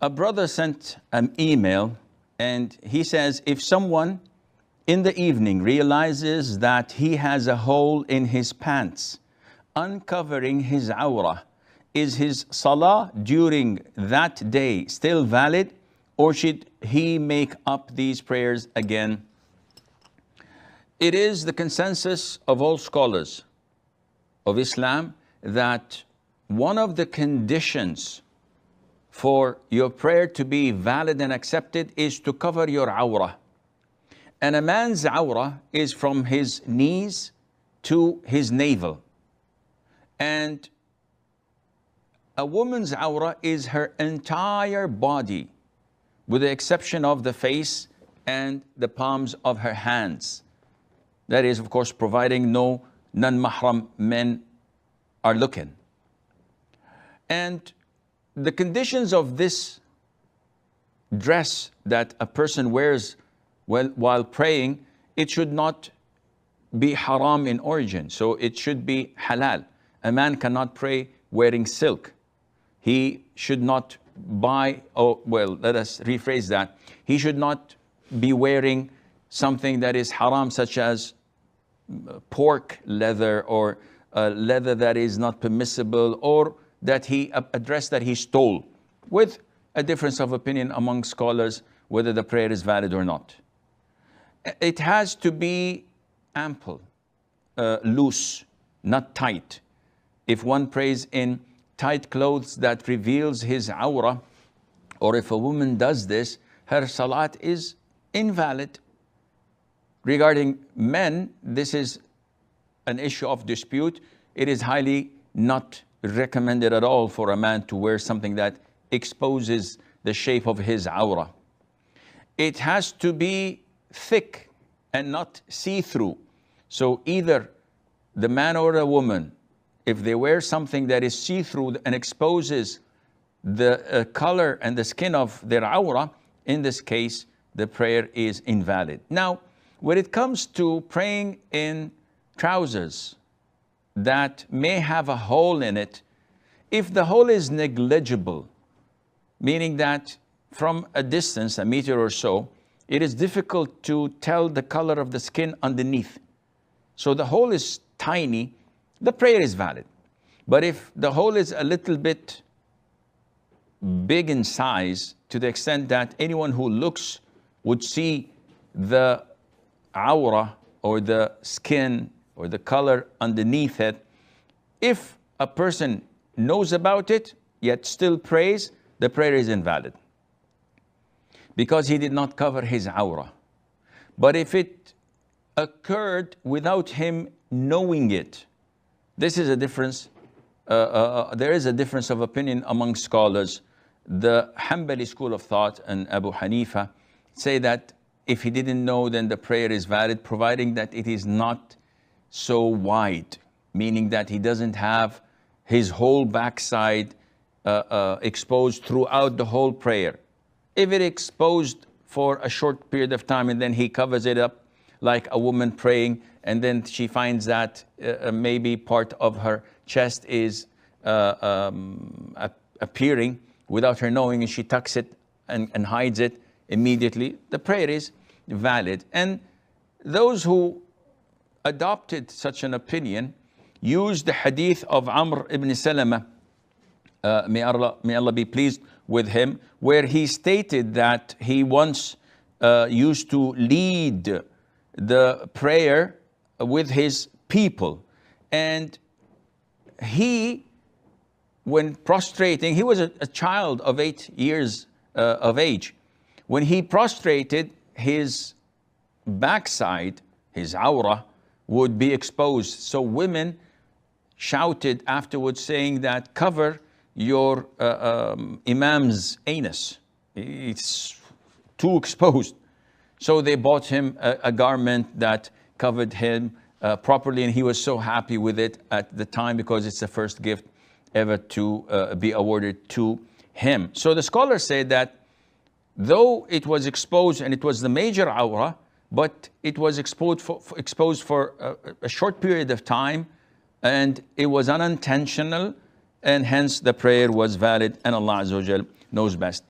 A brother sent an email and he says, if someone in the evening realizes that he has a hole in his pants, uncovering his awrah, is his salah during that day still valid, or should he make up these prayers again? It is the consensus of all scholars of Islam that one of the conditions for your prayer to be valid and accepted is to cover your awrah. And a man's awrah is from his knees to his navel. And a woman's awrah is her entire body, with the exception of the face and the palms of her hands. That is, of course, providing no non-mahram men are looking. And the conditions of this dress that a person wears while praying, it should not be haram in origin. So it should be halal. A man cannot pray wearing silk. He should not buy, let us rephrase that. He should not be wearing something that is haram, such as pork leather or leather that is not permissible, or that a dress that he stole, with a difference of opinion among scholars whether the prayer is valid or not. It has to be ample, loose, not tight. If one prays in tight clothes that reveals his awrah, or if a woman does this, her salat is invalid. Regarding men, this is an issue of dispute. It is highly not recommended at all for a man to wear something that exposes the shape of his awrah. It has to be thick and not see-through. So either the man or the woman, if they wear something that is see-through and exposes the color and the skin of their awrah, in this case, the prayer is invalid. Now, when it comes to praying in trousers that may have a hole in it, if the hole is negligible, meaning that from a distance, a meter or so, it is difficult to tell the color of the skin underneath. So the hole is tiny, the prayer is valid. But if the hole is a little bit big in size, to the extent that anyone who looks would see the awrah or the skin or the color underneath it, if a person knows about it yet still prays, the prayer is invalid, because he did not cover his awrah. But if it occurred without him knowing it, this is a difference. There is a difference of opinion among scholars. The Hanbali school of thought and Abu Hanifa say that if he didn't know, then the prayer is valid, providing that it is not so wide, meaning that he doesn't have his whole backside exposed throughout the whole prayer. If it exposed for a short period of time and then he covers it up like a woman praying, and then she finds that maybe part of her chest is appearing without her knowing, and she tucks it and hides it immediately, the prayer is valid. And those who adopted such an opinion used the hadith of Amr ibn Salama, may Allah be pleased with him, where he stated that he once used to lead the prayer with his people. And he, when prostrating, he was a child of 8 years of age. When he prostrated, his backside, his awrah, would be exposed. So women shouted afterwards saying that, cover your imam's anus. It's too exposed. So they bought him a garment that covered him properly, and he was so happy with it at the time, because it's the first gift ever to be awarded to him. So the scholars say that though it was exposed and it was the major awrah, but it was exposed for a short period of time, and it was unintentional, and hence the prayer was valid, and Allah Azza wa Jal knows best.